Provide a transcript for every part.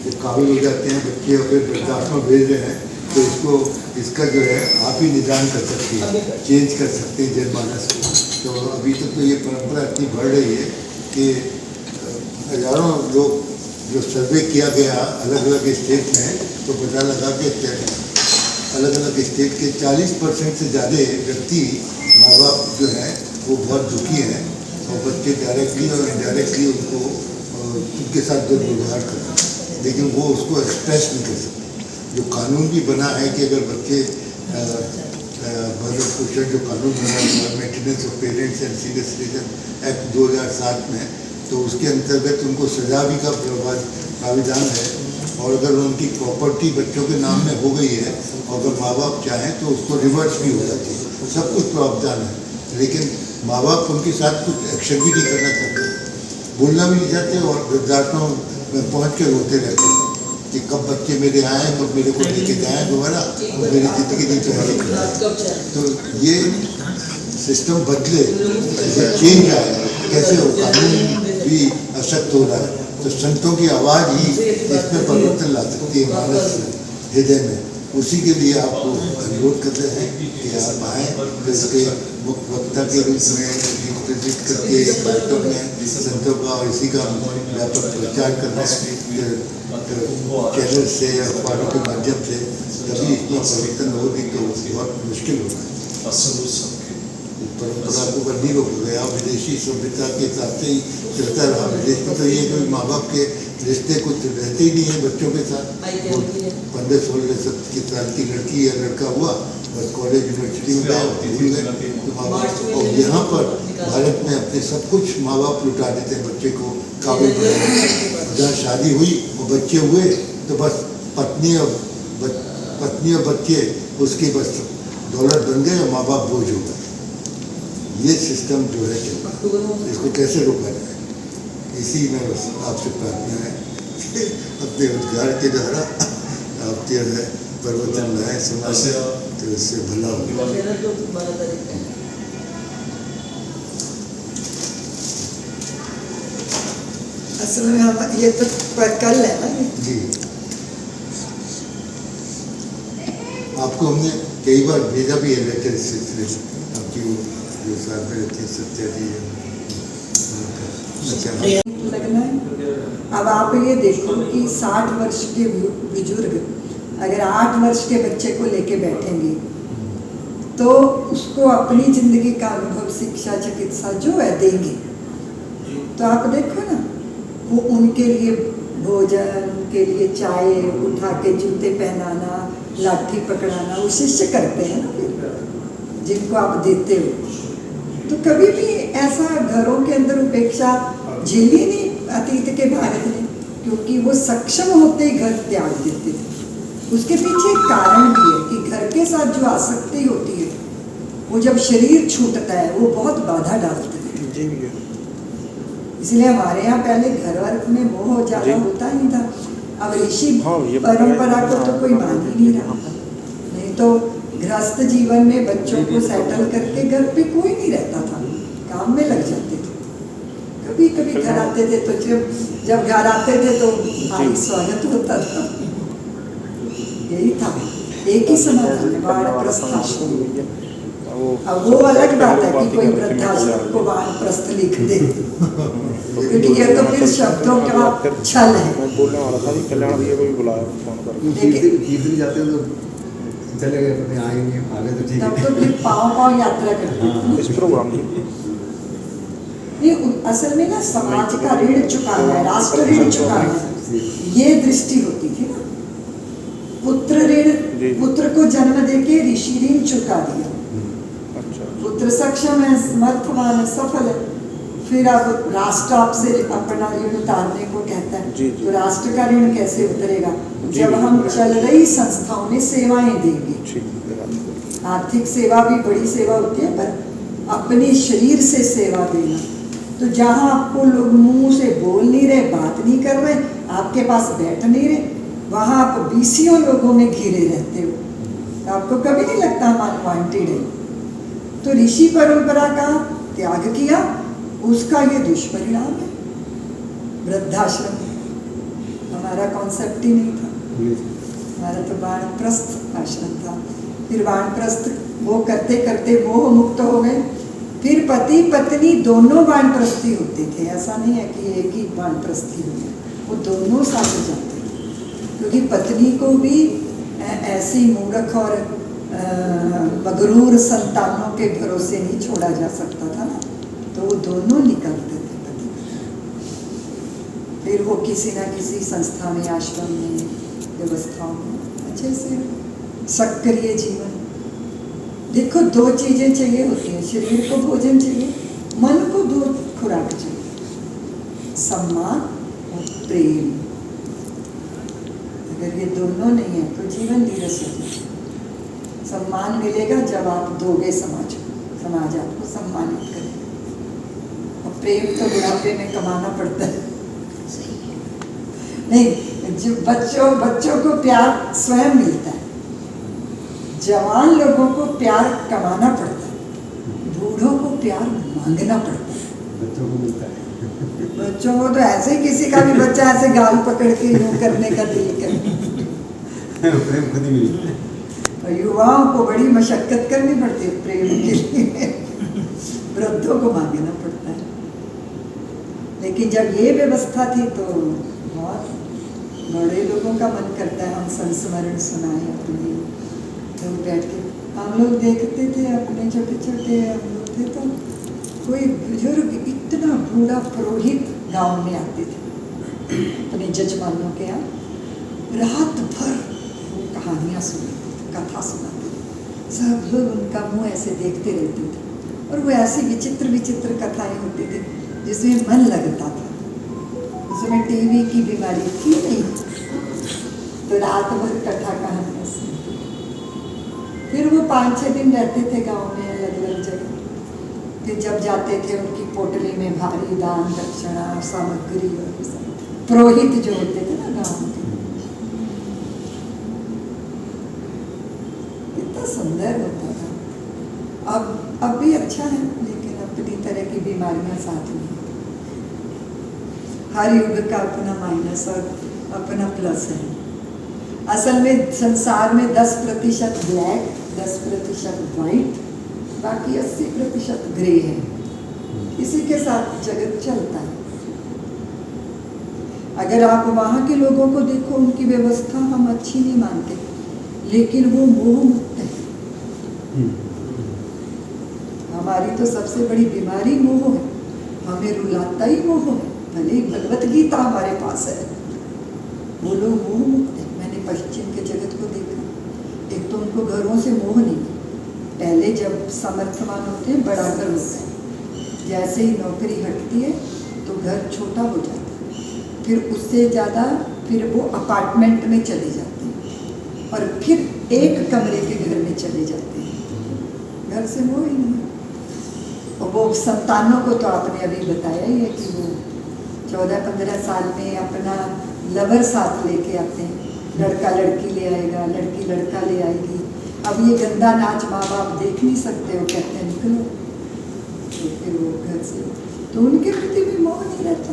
जब काबिल हो जाते हैं बच्चे और फिर वृद्धाश्रम में भेज रहे हैं, तो इसका जो है आप ही निदान कर सकते हैं, चेंज कर सकते हैं जनमानस को। तो अभी तक तो ये परंपरा इतनी बढ़ रही है कि हजारों लोग जो सर्वे किया गया अलग अलग स्टेट में, तो पता लगा कि अलग अलग स्टेट के 40% से ज़्यादा व्यक्ति माँ बाप जो हैं वो बहुत दुखी हैं, और बच्चे डायरेक्टली और इनडायरेक्टली उनके साथ दुर्व्यवहार करते हैं, लेकिन वो उसको एक्सप्रेस नहीं कर सकते। जो कानून भी बना है कि अगर बच्चे भरण पोषण जो कानून बना है maintenance of parents and senior citizen act 2007 में, तो उसके अंतर्गत उनको सजा भी का प्राविधान है। और अगर उनकी प्रॉपर्टी बच्चों के नाम में हो गई है और अगर माँ बाप चाहें तो उसको रिवर्स भी हो जाती है, सब कुछ प्रावधान है। लेकिन माँ बाप उनके साथ कुछ एक्शन भी नहीं करना चाहते, बोलना भी नहीं चाहते, और वृद्धाश्रम में पहुँच के रोते रहते हैं कि कब बच्चे मेरे आए, कब मेरे को लेके जाएँ दोबारा, मेरी ज़िंदगी नहीं चलेगी। तो ये सिस्टम बदले, चेंज आए, कैसे हो, कानून भी अशक्त हो रहा है, तो संतों की आवाज़ ही इसमें परिवर्तन ला सकती है मानस हृदय में। उसी के लिए आपको अनुरोध करते हैं कि आप आएँ, इसके वक्ता के रूप में रिप्रेजेंट करके कार्यक्रम में संतों का और इसी का व्यापक प्रचार करना है चैनल से, अखबारों के माध्यम से, तभी इसमें परिवर्तन होगी, तो बहुत मुश्किल होगा। परंपरा को नहीं रोका गया, विदेशी सभ्यता के हिसाब से ही चलता रहा। विदेश में तो ये कोई माँ बाप के रिश्ते कुछ रहते ही नहीं है बच्चों के साथ। 15-16 साल की लड़की या लड़का हुआ, बस कॉलेज यूनिवर्सिटी में गए, तो माँ बाप। और यहाँ पर भारत में अपने सब कुछ माँ बाप लुटा देते हैं बच्चे को काबिल बनाने। जहाँ शादी हुई और बच्चे हुए तो बस पत्नी और बच्चे उसके बस दौलत बन गए और माँ बाप बोझ हो गए। ये सिस्टम जो है इसको कैसे रोका जाए, इसी में बस आपसे प्रार्थना है अपने उद्गार के द्वारा आप जो है परिवर्तन लाए समाज से, तो इससे भला होगा। असल में हम ये तो कल है ना जी, आपको हमने कई बार भेजा भी है लेटर इस सिलसिले में, आपकी वो जो साथ में रहती है सत्या जी लगना है। अब आप ये देखो कि 60 वर्ष के बुजुर्ग अगर 8 वर्ष के बच्चे को लेके बैठेंगे तो उसको अपनी जिंदगी का अनुभव, शिक्षा, चिकित्सा जो है देंगे। तो आप देखो ना, वो उनके लिए भोजन, उनके लिए चाय, उठा के जूते पहनाना, लाठी पकड़ाना, वो शिष्य करते हैं ना फिर, जिनको आप देते हो। तो कभी भी ऐसा घरों के अंदर उपेक्षा झेली नहीं अतीत के भारत ने, क्योंकि वो सक्षम होते ही घर त्याग देते थे। उसके पीछे एक कारण भी है कि घर के साथ जो आसक्ति होती है, वो जब शरीर छूटता है वो बहुत बाधा डालता है। इसलिए हमारे यहाँ पहले घर वर्ग में मोह ज्यादा होता ही था। अब ऋषि परंपरा को तो कोई मान ही नहीं रहा, नहीं तो गृहस्थ जीवन में बच्चों को सेटल करके घर पे कोई नहीं रहता था, काम में लग जाते थे। कभी कभी घर आते थे तो जब घर आते थे तो भारी स्वागत होता था। यही था, एक ही समाधान, वानप्रस्थाश्रम। अब वो अलग बात है कि कोई वृद्धाश्रम को वानप्रस्थ लिख दे, क्योंकि ये तो फिर शब्दों का छल है। जाते तो चले गए, आएंगे आगे तो ठीक है। तब तो फिर पाँव यात्रा करते थे। इस प्रोग्राम की ये असल में ना समाज का ऋण चुकाना है, राष्ट्र ऋण चुकाना है, ये दृष्टि होती थी ना। पुत्र ऋण, पुत्र को जन्म देके ऋषि ऋण चुका दिया। पुत्र सक्षम है, समर्थवान है, सफल है, फिर अब राष्ट्र आपसे अपना ऋण उतारने को कहता है। तो राष्ट्र का ऋण कैसे उतरेगा जब हम चल रही संस्थाओं में सेवाएं देंगे। आर्थिक सेवा भी बड़ी सेवा होती है, पर अपने शरीर से सेवा देना। तो जहाँ आपको लोग मुंह से बोल नहीं रहे, बात नहीं कर रहे, आपके पास बैठ नहीं रहे, वहाँ आप 20 लोगों में घिरे रहते हो, तो आपको कभी नहीं लगता हम अनवांटेड है। तो ऋषि परंपरा का त्याग किया, उसका ये दुष्परिणाम है। वृद्धाश्रम हमारा कॉन्सेप्ट ही नहीं था, हमारा तो वानप्रस्थ आश्रम था। फिर वानप्रस्थ वो करते करते मोह मुक्त हो गए। फिर पति पत्नी दोनों वानप्रस्थी होते थे, ऐसा नहीं है कि एक ही वानप्रस्थी हो गया, वो दोनों साथ जाते थे, क्योंकि पत्नी को भी ऐसी मूर्ख और मगरूर संतानों के भरोसे नहीं छोड़ा जा सकता था ना, तो वो दोनों निकलते थे पति पत्नी। फिर वो किसी ना किसी संस्था में, आश्रम में, व्यवस्थाओं में अच्छे से सक्रिय जीवन। देखो दो चीजें चाहिए होती हैं, शरीर को भोजन चाहिए, मन को दो खुराक चाहिए, सम्मान और प्रेम। अगर ये दोनों नहीं है तो जीवन नीरस हो जाए। सम्मान मिलेगा जब आप दोगे समाज को, समाज आपको सम्मानित करेगा। और प्रेम तो बुढ़ापे में कमाना पड़ता है। नहीं, जो बच्चों को प्यार स्वयं मिलता है, जवान लोगों को प्यार कमाना पड़ता है, बूढ़ों को प्यार मांगना पड़ता है। बच्चों को मिलता है, बच्चों को तो ऐसे ही, किसी का भी बच्चा ऐसे गाल पकड़ के यूं करने का दिल करे। प्रेम खुद ही मिलता है। और युवाओं को बड़ी मशक्कत करनी पड़ती है प्रेम के लिए, वृद्धों को मांगना पड़ता है। लेकिन जब ये व्यवस्था थी तो बहुत बड़े लोगों का मन करता है हम संस्मरण सुनाएं अपने। लोग बैठ के हम लोग देखते थे, अपने छोटे छोटे हम लोग थे, तो कोई बुजुर्ग इतना बूढ़ा पुरोहित गांव में आते थे अपने जजमानों के यहाँ, रात भर वो कहानियाँ सुनाते थे, कथा सुनाते थे। सब लोग उनका मुंह ऐसे देखते रहते थे, और वो ऐसी विचित्र विचित्र कथाएं होती थी जिसमें मन लगता था। उसमें टीवी की बीमारी थी नहीं, तो रात भर कथा कहानियाँ सुनते। फिर वो 5-6 दिन रहते थे गांव में, अलग अलग जगह। फिर जब जाते थे उनकी पोटली में भारी दान दक्षिणा सामग्री और सब, पुरोहित जो होते थे ना गांव के, कितना सुंदर होता था। अब भी अच्छा है, लेकिन अपनी तरह की बीमारियां साथ में। हर युग का अपना माइनस और अपना प्लस है। असल में संसार में 10% ब्लैक, 10% वाइट, बाकी 80% ग्रे है। इसी के साथ जगत चलता है। अगर आप वहाँ के लोगों को देखो, उनकी व्यवस्था हम अच्छी नहीं मानते, लेकिन वो मोह मुक्त है। हमारी तो सबसे बड़ी बीमारी मोह है, हमें रुलाता ही मोह है। भले ही भगवत गीता हमारे पास है, वो लोग मोह मुक्त है। मैंने पश्चिम के जगत को देखा, एक तो उनको घरों से मोह नहीं। पहले जब समर्थवान होते हैं बड़ा घर होता है, जैसे ही नौकरी हटती है तो घर छोटा हो जाता है, फिर उससे ज़्यादा फिर वो अपार्टमेंट में चले जाते हैं, और फिर एक कमरे के घर में चले जाते हैं। घर से मोह ही नहीं। और वो संतानों को तो आपने अभी बताया ही है कि वो 14-15 साल में अपना लवर साथ लेके आते हैं। लड़का लड़की ले आएगा, लड़की लड़का ले आएगी। अब ये गंदा नाच माँ बाप देख नहीं सकते, वो कहते हैं निकलो, तो फिर वो घर से, तो उनके प्रति भी मोह नहीं रहता।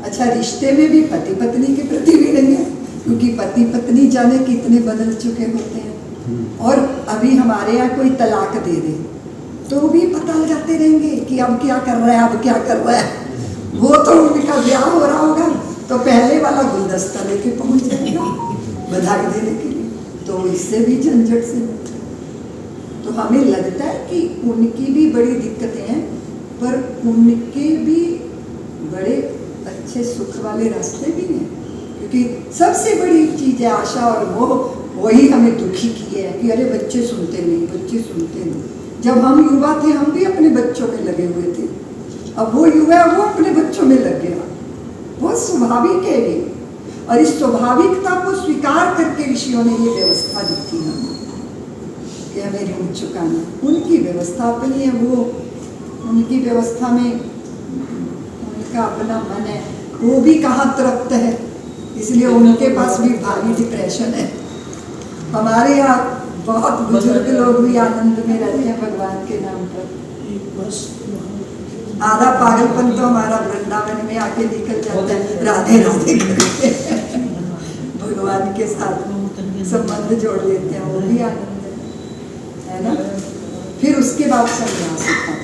अच्छा, रिश्ते में भी पति पत्नी के प्रति भी नहीं है, क्योंकि पति पत्नी जाने कितने बदल चुके होते हैं। और अभी हमारे यहाँ कोई तलाक दे दे तो भी पता जाते रहेंगे कि अब क्या कर रहा है, अब क्या कर रहा है। वो तो उनका ब्याह हो रहा होगा तो पहले वाला गुलदस्ता लेके पहुंच जाएगा बधाई देने के लिए, तो इससे भी झंझट से बचे। तो हमें लगता है कि उनकी भी बड़ी दिक्कतें हैं, पर उनके भी बड़े अच्छे सुख वाले रास्ते भी हैं। क्योंकि सबसे बड़ी चीज़ है आशा और मोह, वही हमें दुखी किए है कि अरे बच्चे सुनते नहीं, बच्चे सुनते नहीं। जब हम युवा थे हम भी अपने बच्चों में लगे हुए थे, अब वो युवा वो अपने बच्चों में लग गया। वो स्वाभाविक है ये, और इस स्वाभाविकता को स्वीकार करके ऋषियों ने ये व्यवस्था दी थी हमें कि हमें ऋण चुकाना। उनकी व्यवस्था अपनी है, वो उनकी व्यवस्था में उनका अपना मन है, वो भी कहाँ तृप्त है, इसलिए उनके पास भी भारी डिप्रेशन है। हमारे यहाँ बहुत बुजुर्ग लोग भी आनंद में रहते हैं भगवान के नाम पर। एक बस आधा पागलपन तो हमारा वृंदावन में आके निकल जाता है, राधे राधे करके भगवान के साथ संबंध जोड़ लेते हैं, वो भी आनंद है ना। फिर उसके बाद संन्यास होता था।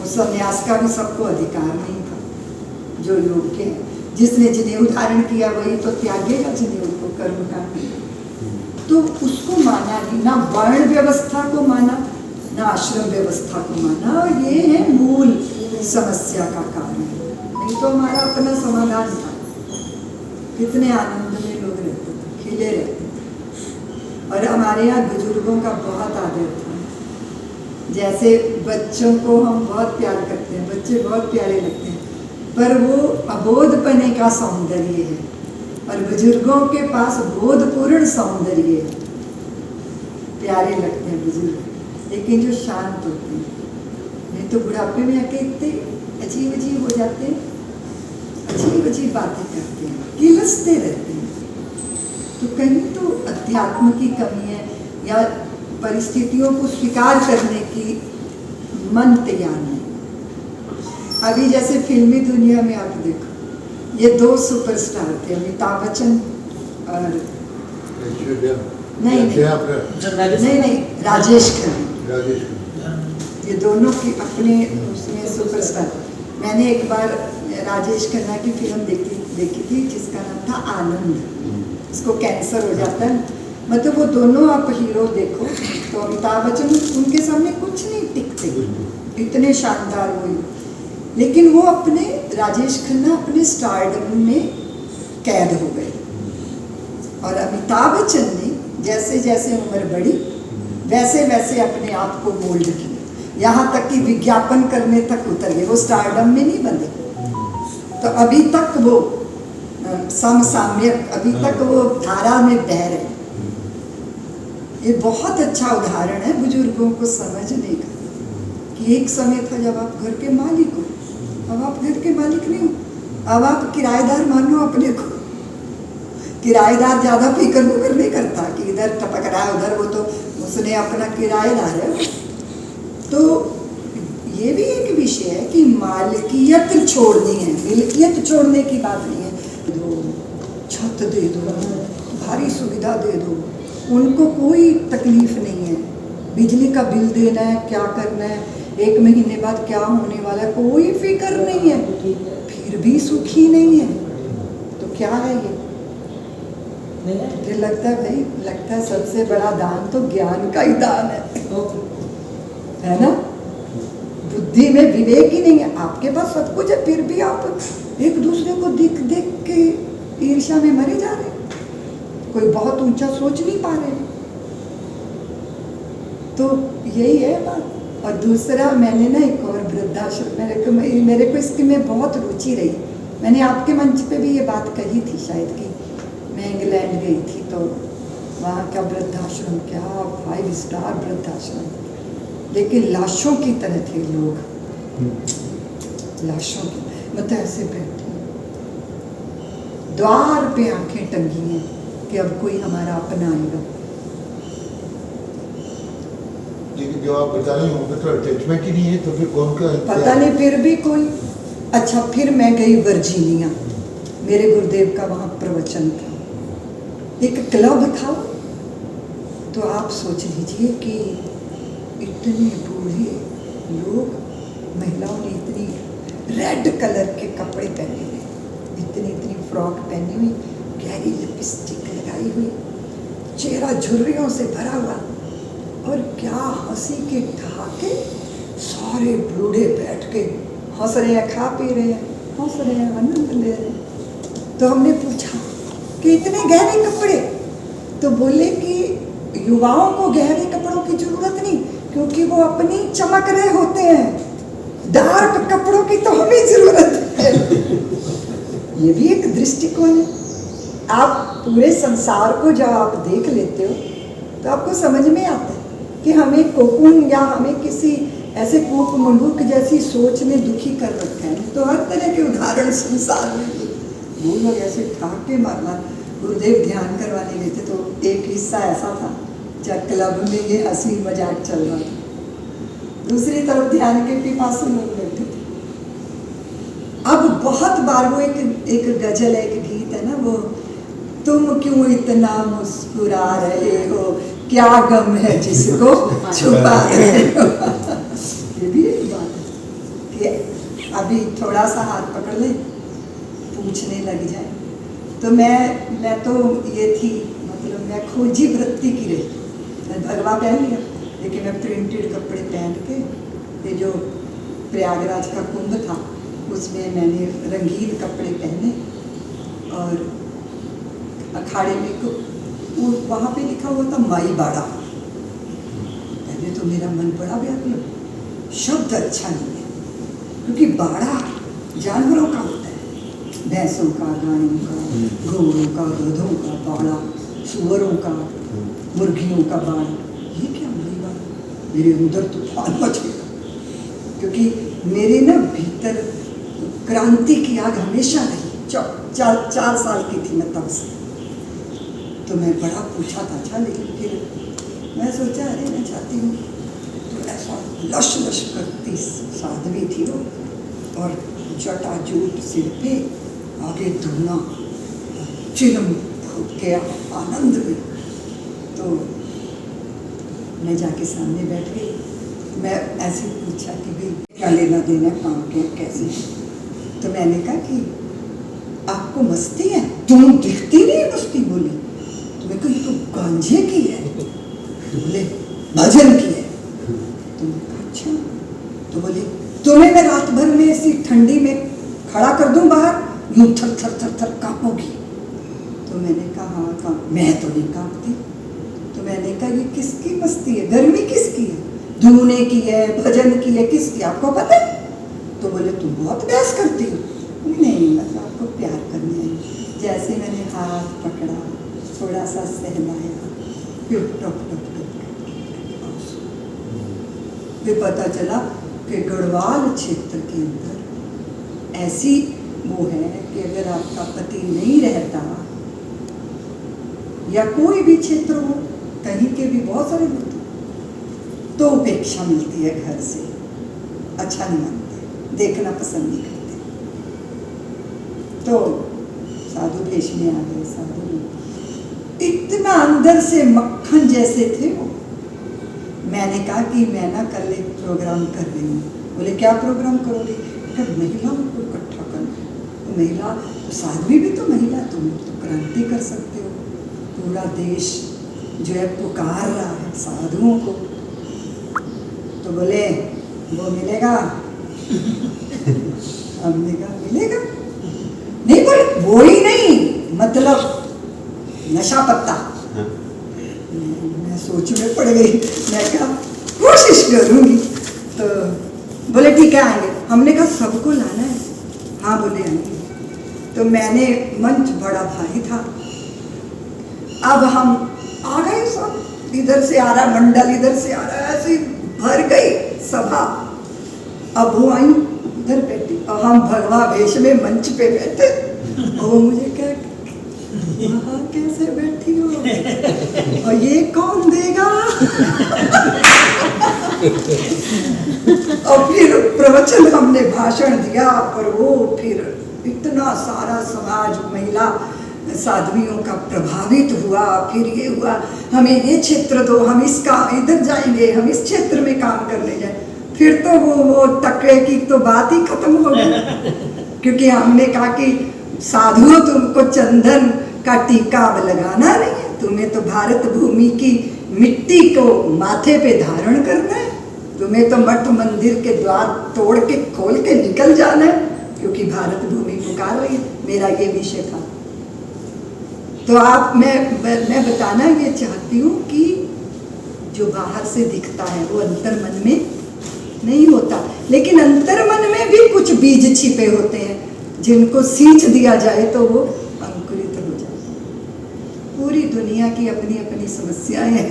उस संन्यास का भी सबको अधिकार नहीं था, जो योग्य है। जिसने जनेऊ धारण किया वही तो त्यागेगा जनेऊ को, कर्म कांड। तो उसको माना ही ना, वर्ण व्यवस्था को माना ना आश्रम व्यवस्था को माना, और ये है मूल समस्या का कारण। नहीं तो हमारा अपना समाधान था, कितने आनंद में लोग रहते थे, खिले रहते थे। और हमारे यहाँ बुजुर्गों का बहुत आदर था। जैसे बच्चों को हम बहुत प्यार करते हैं, बच्चे बहुत प्यारे लगते हैं, पर वो अबोधपने का सौंदर्य है, और बुजुर्गों के पास बोधपूर्ण सौंदर्य है। प्यारे लगते हैं बुजुर्ग, लेकिन जो शांत होते हैं, नहीं तो बुढ़ापे में आके इतने अजीब अजीब हो जाते हैं, अजीब अजीब बातें करते हैं, किलसते रहते हैं। तो कहीं तो अध्यात्म की कमी है, या परिस्थितियों को स्वीकार करने की मन तैयार नहीं। अभी जैसे फिल्मी दुनिया में आप देखो, ये दो सुपरस्टार थे, अमिताभ बच्चन और नहीं, राजेश खन्ना। ये दोनों की अपने उसमें सुपरस्टार। मैंने एक बार राजेश खन्ना की फिल्म देखी थी जिसका नाम था आनंद। इसको कैंसर हो जाता है, मतलब वो दोनों आप हीरो देखो तो अमिताभ बच्चन उनके सामने कुछ नहीं टिकते, इतने शानदार हुए। लेकिन वो अपने राजेश खन्ना अपने स्टारडम में कैद हो गए, और अमिताभ बच्चन ने जैसे जैसे उम्र बढ़ी वैसे वैसे अपने आप को मोल्ड किया, यहाँ तक कि विज्ञापन करने तक उतर गए। वो स्टारडम में नहीं बंधे, तो अभी तक वो समसाम्यक, अभी तक वो धारा में बह रहे। ये बहुत अच्छा उदाहरण है बुजुर्गों को समझने का, कि एक समय था जब आप घर के मालिक हो, अब आप घर के मालिक नहीं हो, अब आप किराएदार मानो अपने को। किराएदार ज़्यादा फिक्र मुकर नहीं करता कि इधर टपक रहा है उधर, वो तो उसने अपना किराएदार है। तो ये भी एक विषय है कि मालिकियत छोड़नी है, मिल्कियत छोड़ने की बात नहीं है। दो छत दे दो, भारी सुविधा दे दो, उनको कोई तकलीफ नहीं है। बिजली का बिल देना है, क्या करना है, 1 महीने बाद क्या होने वाला है, कोई फिक्र नहीं है, फिर भी सुखी नहीं है। तो क्या है ये? मुझे लगता है भाई, लगता है सबसे बड़ा दान तो ज्ञान का ही दान है ना। बुद्धि में विवेक ही नहीं है, आपके पास सब कुछ है, फिर भी आप एक दूसरे को देख देख के ईर्ष्या में मरे जा रहे, कोई बहुत ऊंचा सोच नहीं पा रहे। तो यही है बात। और दूसरा, मैंने ना एक और वृद्धाश्रम, मेरे को इसकी में बहुत रुचि रही। मैंने आपके मंच पे भी ये बात कही थी शायद, कि मैं इंग्लैंड गई थी तो वहाँ का वृद्धाश्रम, क्या 5 स्टार वृद्धाश्रम, लेकिन लाशों की तरह थे लोग, लाशों की, मतलब ऐसे बैठे, द्वार पे आंखें टंगी हैं कि अब कोई हमारा अपना आएगा। लेकिन जो आप बता रहे हो तो अटैचमेंट ही नहीं है, तो फिर कौन का पता नहीं, फिर भी कोई। अच्छा, फिर मैं गई वर्जीनिया, मेरे गुरुदेव का वहाँ प्रवचन था, एक क्लब था। तो आप सोच लीजिए कि इतने बूढ़े लोग, महिलाओं ने इतनी रेड कलर के कपड़े पहने हुए, इतनी फ्रॉक पहनी हुई, गहरी लिपस्टिक लगाई हुई, चेहरा झुर्रियों से भरा हुआ, और क्या हंसी के ठहाके, सारे बूढ़े बैठ के हंस रहे हैं, खा पी रहे हैं, हंस रहे हैं, आनंद ले रहे हैं। तो हमने पूछा कि इतने गहरे कपड़े? तो बोले कि युवाओं को गहरे कपड़ों की जरूरत नहीं, क्योंकि वो अपनी चमक रहे होते हैं, डार्क कपड़ों की तो हमें जरूरत है। ये भी एक दृष्टिकोण है। आप पूरे संसार को जब आप देख लेते हो तो आपको समझ में आता है कि हमें कोकुन या हमें किसी ऐसे कूक मंडूक जैसी सोच ने दुखी कर रखा है। तो हर तरह के उदाहरण संसार में वो लोग ऐसे ठाके मारना। गुरुदेव ध्यान करवाने गए थे तो एक हिस्सा ऐसा था जब क्लब में ये हंसी मजाक चल रहा था, दूसरी तरफ ध्यान के पिपासु लोग बैठे थे। अब बहुत बार वो एक गजल है, एक गीत है ना, वो तुम क्यों इतना मुस्कुरा रहे हो, क्या गम है जिसको छुपा रहे हो। ये भी एक बात है कि अभी थोड़ा सा हाथ पकड़ ले, पूछने लग जाए। तो मैं तो ये थी, मतलब मैं खोजी वृत्ति की रही। मैं भगवा पहन लिया, लेकिन मैं प्रिंटेड कपड़े पहन के, ये जो प्रयागराज का कुंभ था उसमें मैंने रंगीन कपड़े पहने, और अखाड़े में वो वहाँ पे लिखा हुआ था माई बाड़ा। पहले तो मेरा मन बड़ा व्याकुल, शब्द अच्छा नहीं है, क्योंकि बाड़ा जानवरों का होता है, भैंसों का, गायों का, घोड़ों का, गधों का बाड़ा, सुअरों का, मुर्गियों का बाड़ा। ये क्या माई बाड़ा? मेरे अंदर तूफान मच गया, क्योंकि मेरे ना भीतर क्रांति की आग हमेशा रही। 4 साल की थी मैं तब से। तो मैं बड़ा पूछा था, अच्छा, लेकिन फिर मैं सोचा अरे मैं चाहती हूँ तो ऐसा लश लश करती साध्वी थी वो, और जटा जूट सिर पे, आगे धुना, चिलम फूट के आनंद में। तो मैं जाके सामने बैठ गई। मैं ऐसे पूछा कि भाई क्या लेना देना काम के कैसे? तो मैंने कहा कि आपको मस्ती है? तुम दिखती नहीं मस्ती। बोली तो मैं कही तो गांजे की है, बोले भजन की है। तो मैं कहा अच्छा। तो बोले तुम्हें मैं रात भर में ऐसी ठंडी में खड़ा कर दूं बाहर, यूं थर थर थर थर कांपोगी। तो मैंने कहा हाँ, मैं तो नहीं कांपती। तो मैंने कहा ये किसकी मस्ती है, गर्मी किसकी है, धूने की है, भजन की है, किसकी आपको पता है? तो बोले तुम बहुत बहस करती हो। नहीं, मतलब आपको प्यार करने आई। जैसे मैंने हाथ पकड़ा, थोड़ा सा सहलाया, फिर टप टप टप फिर पता चला कि गढ़वाल क्षेत्र के अंदर ऐसी वो है कि अगर आपका पति नहीं रहता, या कोई भी क्षेत्र हो, कहीं के भी बहुत सारे लोग, तो उपेक्षा मिलती है घर से, अच्छा नहीं मानते, देखना पसंद नहीं करते। तो साधु भेष में आ गए। साधु इतना अंदर से मक्खन जैसे थे वो। मैंने कहा कि मैं ना कल एक प्रोग्राम कर रही हूँ। बोले क्या प्रोग्राम करोगे? महिलाओं को इकट्ठा करना। तो महिला तो साध्वी भी तो महिला, तुम तो क्रांति कर सकते हो। पूरा देश जो है पुकार रहा है साधुओं को। तो बोले वो मिलेगा? हमने कहा मिलेगा नहीं। बोले वो ही नहीं, मतलब नशा पत्ता। मैं सोच में पड़ गई। मैं कहा कोशिश करूंगी। तो बोले ठीक है आएंगे। हमने कहा सबको लाना है? हाँ बोले आएंगे। तो मैंने, मंच बड़ा भारी था, अब हम आ गए सब, इधर से आ रहा मंडल, इधर से आ रहा, ऐसे भर गई सभा। अब वो आई उधर बैठी और हम भगवा वेश में मंच पे बैठे। और वो मुझे क्या वहाँ कैसे बैठी हो, और ये कौन देगा? और फिर प्रवचन हमने भाषण दिया, पर वो फिर इतना सारा समाज महिला साध्वियों का प्रभावित हुआ। फिर ये हुआ हमें ये क्षेत्र दो, हम इसका इधर जाएंगे, हम इस क्षेत्र में काम करने जाए। फिर तो वो टकरे की तो बात ही खत्म हो गई, क्योंकि हमने कहा कि साधुओं तुमको चंदन का टीका अब लगाना नहीं है, तुम्हें तो भारत भूमि की मिट्टी को माथे पे धारण करना है, तुम्हें तो मठ मंदिर के द्वार तोड़ के खोल के निकल जाना है, क्योंकि भारत भूमि पुकार रही है। मेरा ये विषय था। तो आप मैं बताना ये चाहती हूँ कि जो बाहर से दिखता है वो अंतर मन में नहीं होता, लेकिन अंतर मन में भी कुछ बीज छिपे होते हैं, जिनको सींच दिया जाए तो वो अंकुरित हो जाते हैं। पूरी दुनिया की अपनी अपनी समस्याएं हैं,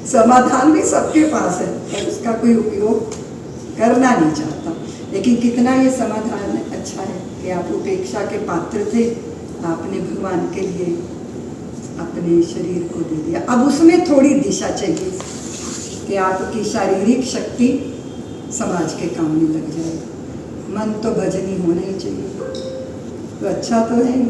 समाधान भी सबके पास है, पर उसका कोई उपयोग करना नहीं चाहता। लेकिन कितना ये समाधान अच्छा है कि आप उपेक्षा के पात्र थे, आपने भगवान के लिए अपने शरीर को दे दिया। अब उसमें थोड़ी दिशा चाहिए, कि आपकी शारीरिक शक्ति समाज के काम में लग जाएगी। मन तो भजनी होना ही चाहिए, तो अच्छा तो है ही।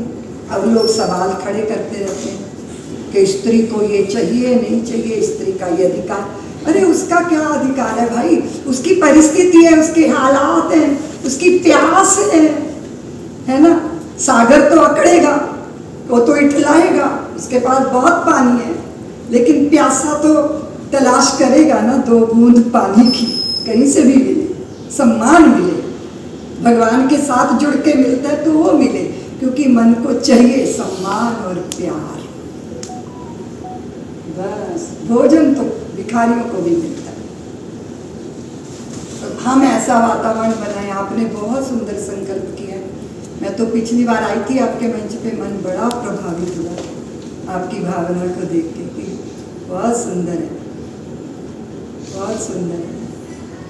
अब लोग सवाल खड़े करते रहते हैं कि स्त्री को ये चाहिए नहीं चाहिए, स्त्री का ये अधिकार। अरे उसका क्या अधिकार है भाई, उसकी परिस्थिति है, उसके हालात हैं, उसकी प्यास है ना। सागर तो अकड़ेगा, वो तो इठलाएगा, उसके पास बहुत पानी है, लेकिन प्यासा तो तलाश करेगा ना 2 बूंद पानी की, कहीं से भी मिले, सम्मान मिले, भगवान के साथ जुड़ के मिलता है तो वो मिले, क्योंकि मन को चाहिए सम्मान और प्यार। बस भोजन तो भिखारियों को भी मिलता है। तो हम ऐसा वातावरण बनाए। आपने बहुत सुंदर संकल्प किया। मैं तो पिछली बार आई थी आपके मंच पे, मन बड़ा प्रभावित हुआ आपकी भावना को देख के कि बहुत सुंदर है, बहुत सुंदर है।